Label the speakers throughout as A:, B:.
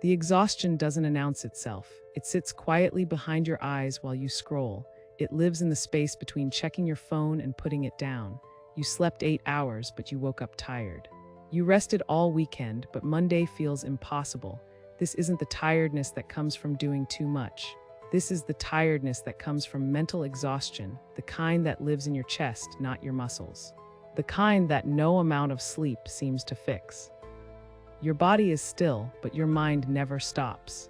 A: The exhaustion doesn't announce itself. It sits quietly behind your eyes while you scroll. It lives in the space between checking your phone and putting it down. You slept 8 hours, but you woke up tired. You rested all weekend, but Monday feels impossible. This isn't the tiredness that comes from doing too much. This is the tiredness that comes from mental exhaustion, the kind that lives in your chest, not your muscles. The kind that no amount of sleep seems to fix. Your body is still, but your mind never stops.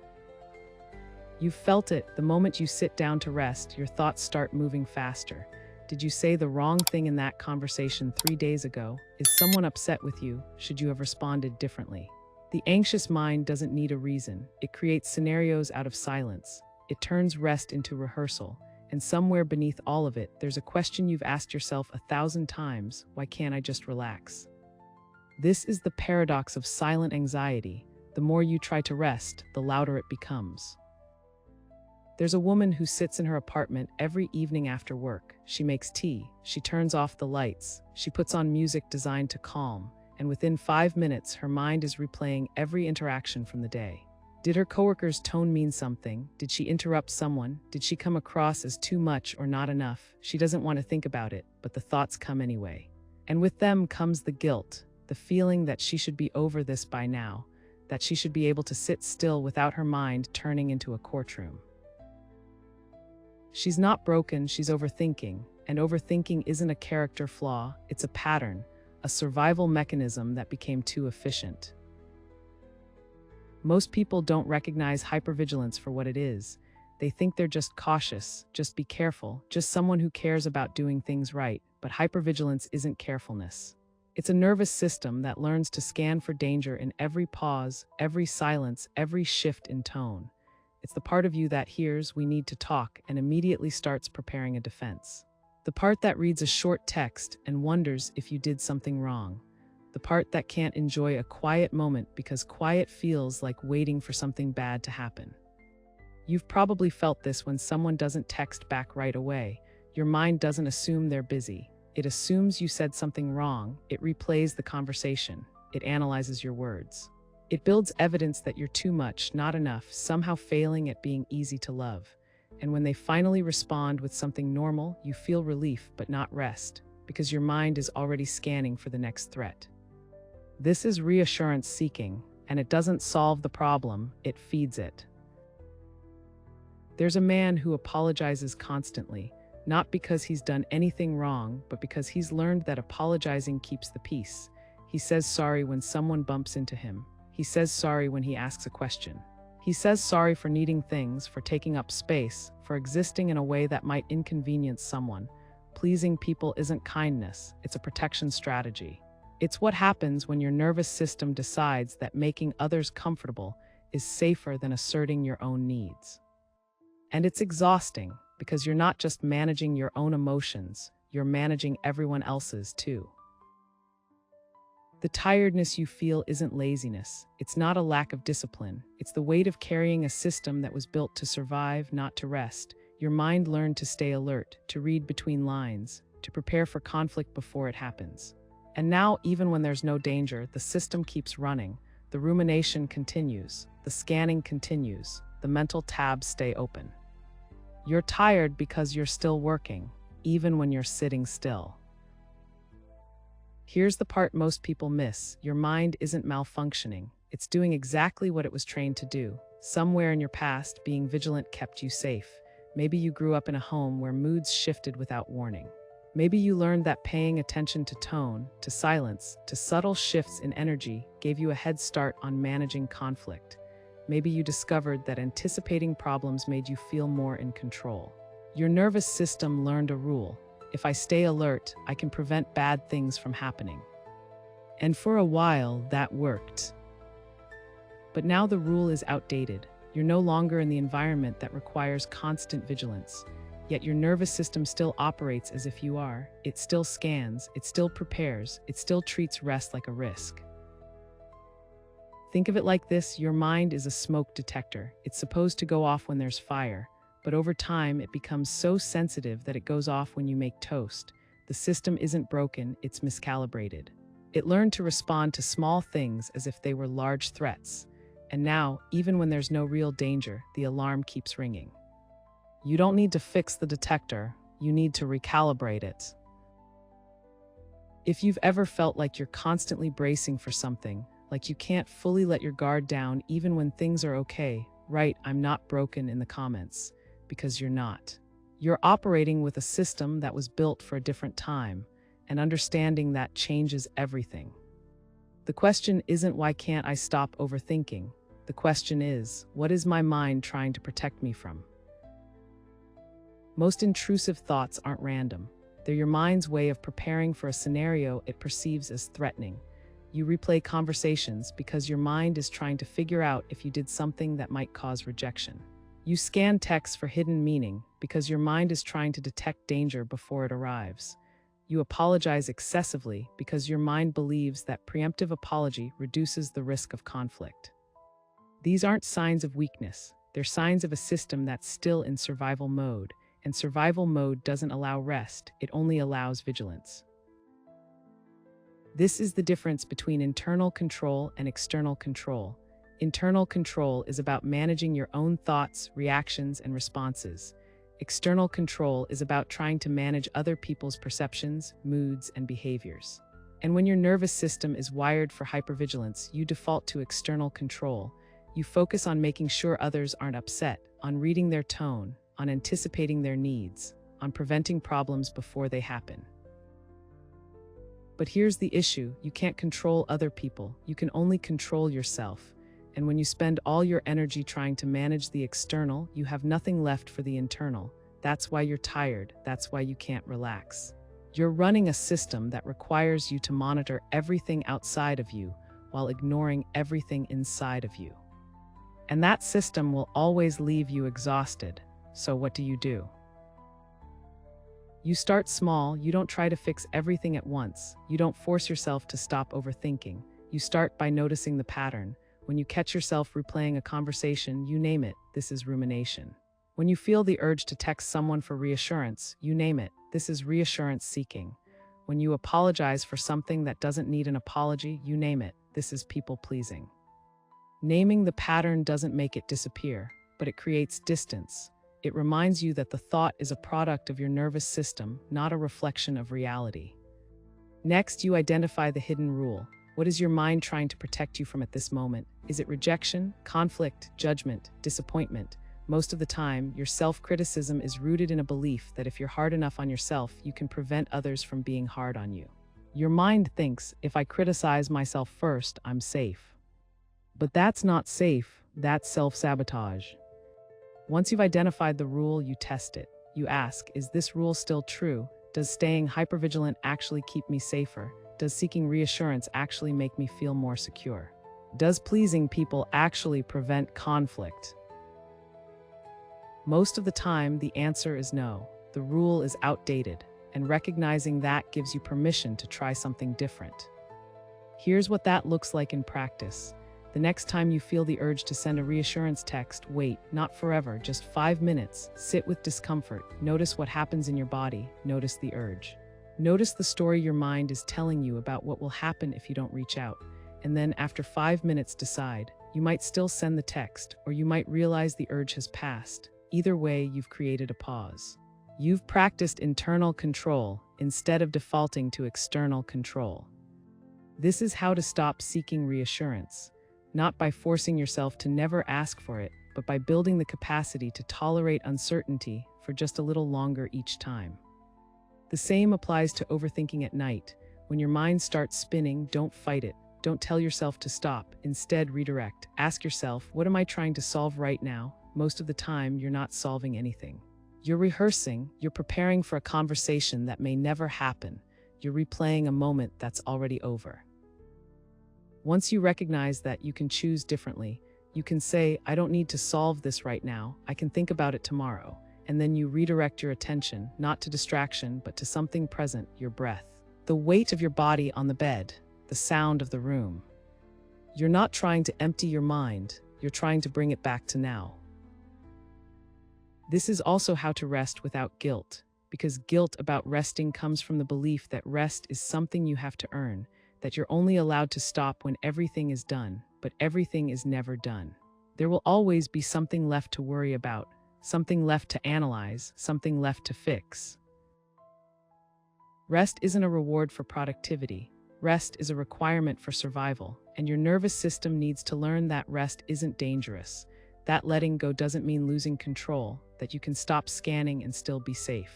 A: You've felt it. The moment you sit down to rest, your thoughts start moving faster. Did you say the wrong thing in that conversation 3 days ago? Is someone upset with you? Should you have responded differently? The anxious mind doesn't need a reason. It creates scenarios out of silence. It turns rest into rehearsal. And somewhere beneath all of it, there's a question you've asked yourself 1,000 times. Why can't I just relax? This is the paradox of silent anxiety. The more you try to rest, the louder it becomes. There's a woman who sits in her apartment every evening after work. She makes tea, she turns off the lights, she puts on music designed to calm, and within 5 minutes, her mind is replaying every interaction from the day. Did her coworker's tone mean something? Did she interrupt someone? Did she come across as too much or not enough? She doesn't want to think about it, but the thoughts come anyway. And with them comes the guilt. The feeling that she should be over this by now, that she should be able to sit still without her mind turning into a courtroom. She's not broken, she's overthinking, and overthinking isn't a character flaw, it's a pattern, a survival mechanism that became too efficient. Most people don't recognize hypervigilance for what it is. They think they're just cautious, just be careful, just someone who cares about doing things right, but hypervigilance isn't carefulness. It's a nervous system that learns to scan for danger in every pause, every silence, every shift in tone. It's the part of you that hears "we need to talk" and immediately starts preparing a defense. The part that reads a short text and wonders if you did something wrong. The part that can't enjoy a quiet moment because quiet feels like waiting for something bad to happen. You've probably felt this when someone doesn't text back right away. Your mind doesn't assume they're busy. It assumes you said something wrong. It replays the conversation. It analyzes your words. It builds evidence that you're too much, not enough, somehow failing at being easy to love. And when they finally respond with something normal, you feel relief but not rest, because your mind is already scanning for the next threat. This is reassurance seeking, and it doesn't solve the problem, it feeds it. There's a man who apologizes constantly, not because he's done anything wrong, but because he's learned that apologizing keeps the peace. He says sorry when someone bumps into him. He says sorry when he asks a question. He says sorry for needing things, for taking up space, for existing in a way that might inconvenience someone. Pleasing people isn't kindness, it's a protection strategy. It's what happens when your nervous system decides that making others comfortable is safer than asserting your own needs. And it's exhausting, because you're not just managing your own emotions, you're managing everyone else's too. The tiredness you feel isn't laziness. It's not a lack of discipline. It's the weight of carrying a system that was built to survive, not to rest. Your mind learned to stay alert, to read between lines, to prepare for conflict before it happens. And now, even when there's no danger, the system keeps running. The rumination continues. The scanning continues. The mental tabs stay open. You're tired because you're still working, even when you're sitting still. Here's the part most people miss. Your mind isn't malfunctioning. It's doing exactly what it was trained to do. Somewhere in your past, being vigilant kept you safe. Maybe you grew up in a home where moods shifted without warning. Maybe you learned that paying attention to tone, to silence, to subtle shifts in energy gave you a head start on managing conflict. Maybe you discovered that anticipating problems made you feel more in control. Your nervous system learned a rule. If I stay alert, I can prevent bad things from happening. And for a while, that worked. But now the rule is outdated. You're no longer in the environment that requires constant vigilance. Yet your nervous system still operates as if you are. It still scans, it still prepares, it still treats rest like a risk. Think of it like this: your mind is a smoke detector. It's supposed to go off when there's fire, but over time it becomes so sensitive that it goes off when you make toast. The system isn't broken, it's miscalibrated. It learned to respond to small things as if they were large threats. And now, even when there's no real danger, the alarm keeps ringing. You don't need to fix the detector, you need to recalibrate it. If you've ever felt like you're constantly bracing for something, like you can't fully let your guard down even when things are okay, write "I'm not broken" in the comments, because you're not. You're operating with a system that was built for a different time, and understanding that changes everything. The question isn't why can't I stop overthinking? The question is, what is my mind trying to protect me from? Most intrusive thoughts aren't random. They're your mind's way of preparing for a scenario it perceives as threatening. You replay conversations because your mind is trying to figure out if you did something that might cause rejection. You scan texts for hidden meaning because your mind is trying to detect danger before it arrives. You apologize excessively because your mind believes that preemptive apology reduces the risk of conflict. These aren't signs of weakness. They're signs of a system that's still in survival mode, and survival mode doesn't allow rest, it only allows vigilance. This is the difference between internal control and external control. Internal control is about managing your own thoughts, reactions, and responses. External control is about trying to manage other people's perceptions, moods, and behaviors. And when your nervous system is wired for hypervigilance, you default to external control. You focus on making sure others aren't upset, on reading their tone, on anticipating their needs, on preventing problems before they happen. But here's the issue: you can't control other people, you can only control yourself. And when you spend all your energy trying to manage the external, you have nothing left for the internal. That's why you're tired, that's why you can't relax. You're running a system that requires you to monitor everything outside of you while ignoring everything inside of you. And that system will always leave you exhausted. So what do? You start small. You don't try to fix everything at once. You don't force yourself to stop overthinking. You start by noticing the pattern. When you catch yourself replaying a conversation, you name it, this is rumination. When you feel the urge to text someone for reassurance, you name it, this is reassurance seeking. When you apologize for something that doesn't need an apology, you name it, this is people pleasing. Naming the pattern doesn't make it disappear, but it creates distance. It reminds you that the thought is a product of your nervous system, not a reflection of reality. Next, you identify the hidden rule. What is your mind trying to protect you from at this moment? Is it rejection, conflict, judgment, disappointment? Most of the time, your self-criticism is rooted in a belief that if you're hard enough on yourself, you can prevent others from being hard on you. Your mind thinks, if I criticize myself first, I'm safe. But that's not safe, that's self-sabotage. Once you've identified the rule, you test it. You ask, is this rule still true? Does staying hypervigilant actually keep me safer? Does seeking reassurance actually make me feel more secure? Does pleasing people actually prevent conflict? Most of the time, the answer is no. The rule is outdated, and recognizing that gives you permission to try something different. Here's what that looks like in practice. The next time you feel the urge to send a reassurance text, wait, not forever, just 5 minutes. Sit with discomfort. Notice what happens in your body. Notice the urge. Notice the story your mind is telling you about what will happen if you don't reach out. And then after 5 minutes, decide. You might still send the text, or you might realize the urge has passed. Either way, you've created a pause. You've practiced internal control instead of defaulting to external control. This is how to stop seeking reassurance. Not by forcing yourself to never ask for it, but by building the capacity to tolerate uncertainty for just a little longer each time. The same applies to overthinking at night. When your mind starts spinning, don't fight it. Don't tell yourself to stop. Instead, redirect. Ask yourself, what am I trying to solve right now? Most of the time, you're not solving anything. You're rehearsing. You're preparing for a conversation that may never happen. You're replaying a moment that's already over. Once you recognize that you can choose differently, you can say, I don't need to solve this right now. I can think about it tomorrow. And then you redirect your attention, not to distraction, but to something present, your breath. The weight of your body on the bed, the sound of the room. You're not trying to empty your mind, you're trying to bring it back to now. This is also how to rest without guilt, because guilt about resting comes from the belief that rest is something you have to earn, that you're only allowed to stop when everything is done. but everything is never done. There will always be something left to worry about, something left to analyze, something left to fix. Rest isn't a reward for productivity. Rest is a requirement for survival, and your nervous system needs to learn that rest isn't dangerous. That letting go doesn't mean losing control, that you can stop scanning and still be safe.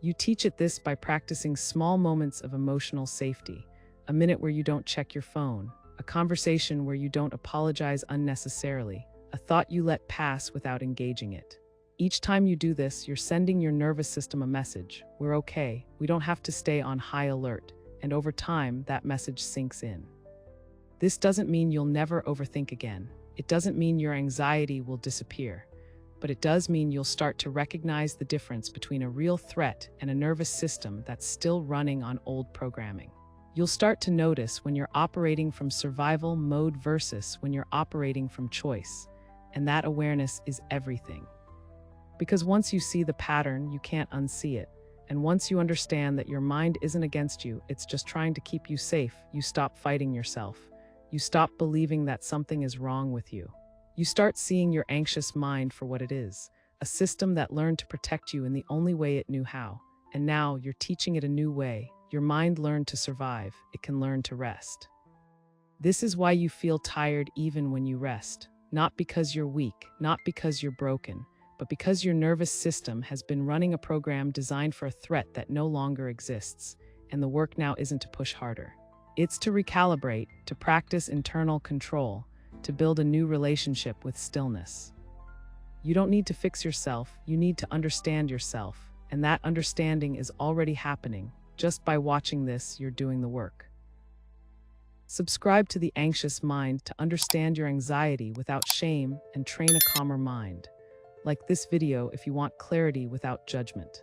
A: You teach it this by practicing small moments of emotional safety, a minute where you don't check your phone, a conversation where you don't apologize unnecessarily, a thought you let pass without engaging it. Each time you do this, you're sending your nervous system a message. We're okay. We don't have to stay on high alert. And over time, that message sinks in. This doesn't mean you'll never overthink again. It doesn't mean your anxiety will disappear. But it does mean you'll start to recognize the difference between a real threat and a nervous system that's still running on old programming. You'll start to notice when you're operating from survival mode versus when you're operating from choice. And that awareness is everything. Because once you see the pattern, you can't unsee it. And once you understand that your mind isn't against you, it's just trying to keep you safe, you stop fighting yourself. You stop believing that something is wrong with you. You start seeing your anxious mind for what it is, a system that learned to protect you in the only way it knew how. And now you're teaching it a new way. Your mind learned to survive. It can learn to rest. This is why you feel tired even when you rest. Not because you're weak, not because you're broken, but because your nervous system has been running a program designed for a threat that no longer exists, and the work now isn't to push harder. It's to recalibrate, to practice internal control, to build a new relationship with stillness. You don't need to fix yourself, you need to understand yourself, and that understanding is already happening. Just by watching this, you're doing the work. Subscribe to The Anxious Mind to understand your anxiety without shame and train a calmer mind. Like this video if you want clarity without judgment.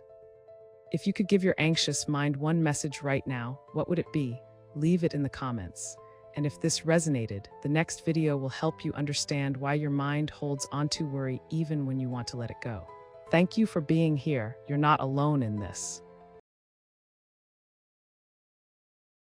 A: If you could give your anxious mind one message right now, what would it be? Leave it in the comments. And if this resonated, the next video will help you understand why your mind holds onto worry even when you want to let it go. Thank you for being here. You're not alone in this.